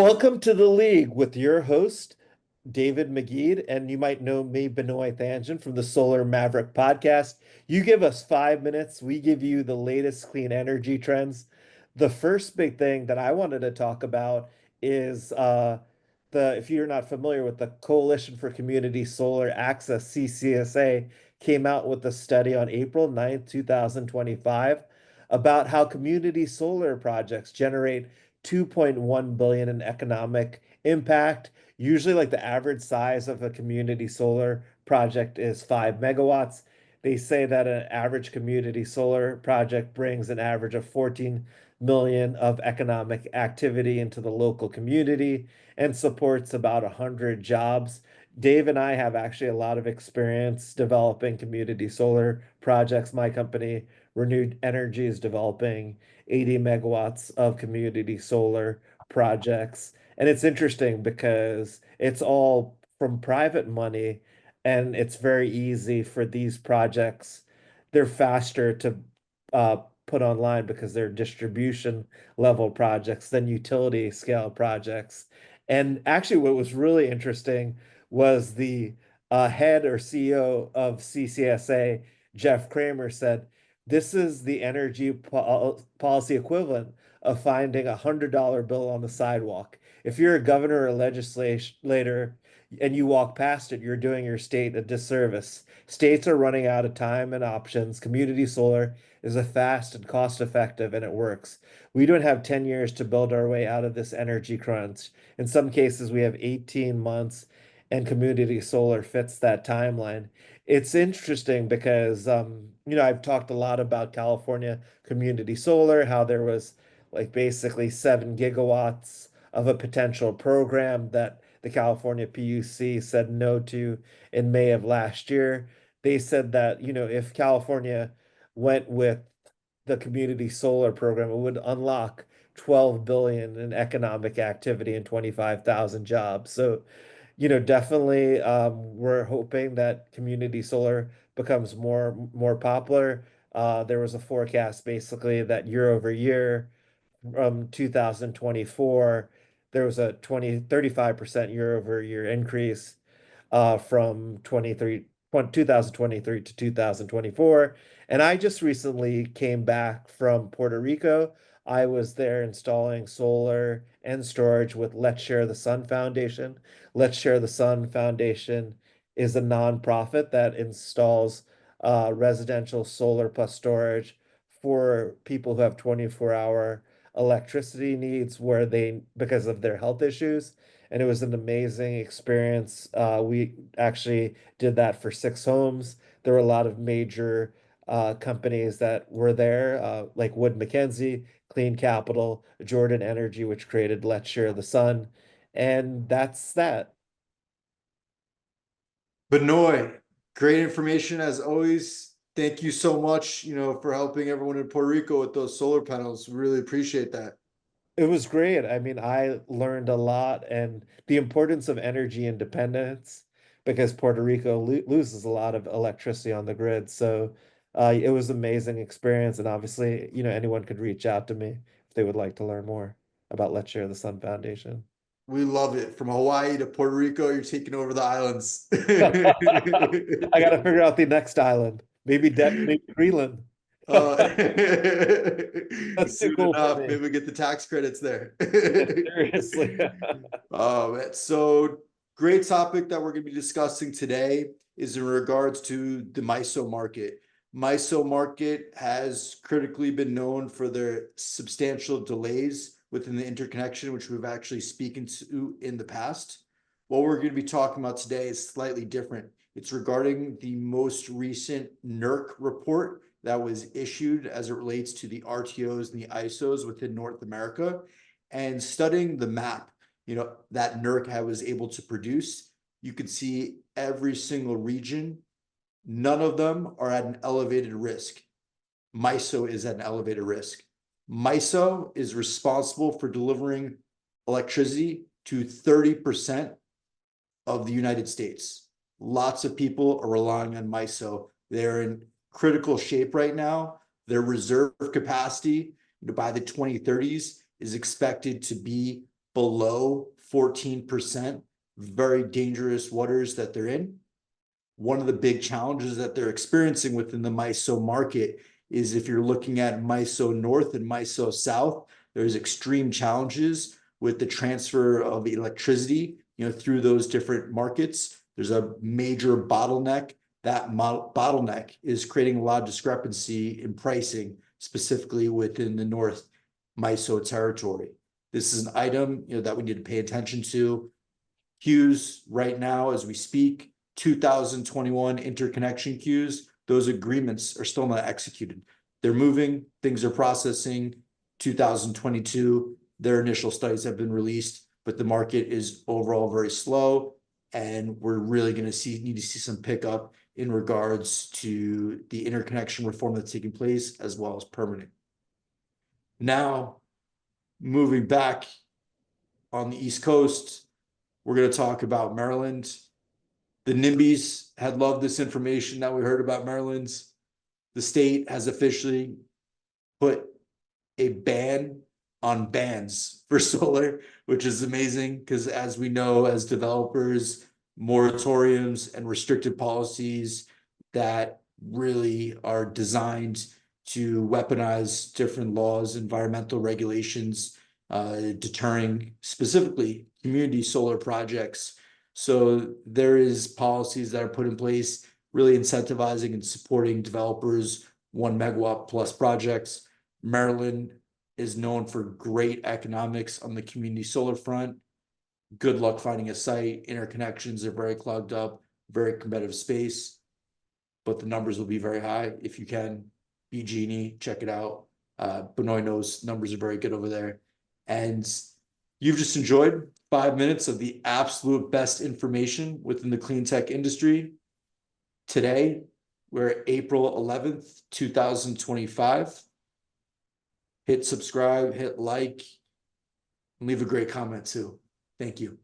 Welcome to the league with your host, David McGeed, and you might know me, Benoy from the Solar Maverick podcast. You give us 5 minutes, we give you the latest clean energy trends. The first big thing that I wanted to talk about is if you're not familiar with the Coalition for Community Solar Access, CCSA, came out with a study on April 9th, 2025, about how community solar projects generate 2.1 billion in economic impact. Usually, like the average size of a community solar project is 5 megawatts. They say that an average community solar project brings an average of 14 million of economic activity into the local community and supports about 100 jobs. Dave and I have actually a lot of experience developing community solar projects. My company, Renewed Energy, is developing 80 megawatts of community solar projects. And it's interesting because it's all from private money and it's very easy for these projects. They're faster to put online because they're distribution level projects than utility scale projects. And actually, what was really interesting was the head or CEO of CCSA, Jeff Kramer, said, this is the energy policy equivalent of finding $100 bill on the sidewalk. If you're a governor or legislator and you walk past it, you're doing your state a disservice. States are running out of time and options. Community solar is a fast and cost effective, and it works. We don't have 10 years to build our way out of this energy crunch. In some cases, we have 18 months, and community solar fits that timeline. It's interesting because, I've talked a lot about California community solar, how there was like basically 7 gigawatts of a potential program that the California PUC said no to in May of last year. They said that, if California went with the community solar program, it would unlock 12 billion in economic activity and 25,000 jobs. So, definitely we're hoping that community solar becomes more popular. There was a forecast basically that year over year from 2024, there was a 35% year over year increase from 2023 to 2024. And I just recently came back from Puerto Rico. I was there installing solar and storage with Let's Share the Sun Foundation. Let's Share the Sun Foundation is a nonprofit that installs residential solar plus storage for people who have 24-hour electricity needs because of their health issues. And it was an amazing experience. We actually did that for 6 homes. There were a lot of major companies that were there, like Wood Mackenzie, Clean Capital, Jordan Energy, which created Let's Share the Sun. And that's that. Benoy, great information as always. Thank you so much, for helping everyone in Puerto Rico with those solar panels. We really appreciate that. It was great. I mean, I learned a lot and the importance of energy independence because Puerto Rico loses a lot of electricity on the grid. So it was an amazing experience. And obviously, anyone could reach out to me if they would like to learn more about Let's Share the Sun Foundation. We love it. From Hawaii to Puerto Rico, you're taking over the islands. I got to figure out the next island. Maybe Greenland. Uh, That's too soon cool for enough, me. maybe we get the tax credits there. Seriously. So great topic that we're going to be discussing today is in regards to the MISO market. MISO market has critically been known for their substantial delays within the interconnection, which we've actually spoken to in the past. What we're going to be talking about today is slightly different. It's regarding the most recent NERC report that was issued as it relates to the RTOs and the ISOs within North America, and studying the map, that NERC was able to produce. You could see every single region. None of them are at an elevated risk. MISO is at an elevated risk. MISO is responsible for delivering electricity to 30% of the United States. Lots of people are relying on MISO. They're in critical shape right now. Their reserve capacity by the 2030s is expected to be below 14%, very dangerous waters that they're in. One of the big challenges that they're experiencing within the MISO market is if you're looking at MISO North and MISO South, there's extreme challenges with the transfer of electricity, through those different markets. There's a major bottleneck. That bottleneck is creating a lot of discrepancy in pricing, specifically within the North MISO territory. This is an item, that we need to pay attention to. Queues right now, as we speak, 2021 interconnection queues, those agreements are still not executed. They're moving, things are processing. 2022, their initial studies have been released, but the market is overall very slow, and we're really going to need to see some pickup in regards to the interconnection reform that's taking place, as well as permitting. Now, moving back on the East Coast, we're going to talk about Maryland. The NIMBYs had loved this information that we heard about Maryland's. The state has officially put a ban on bans for solar, which is amazing because, as we know, as developers, moratoriums and restrictive policies that really are designed to weaponize different laws, environmental regulations, deterring specifically community solar projects. So there is policies that are put in place, really incentivizing and supporting developers 1 megawatt plus projects. Maryland is known for great economics on the community solar front. Good luck finding a site. Interconnections are very clogged up, very competitive space, but the numbers will be very high. If you can, BG&E, check it out. Benoy knows numbers are very good over there. And you've just enjoyed 5 minutes of the absolute best information within the clean tech industry. Today, we're April 11th, 2025. Hit subscribe, hit like, and leave a great comment too. Thank you.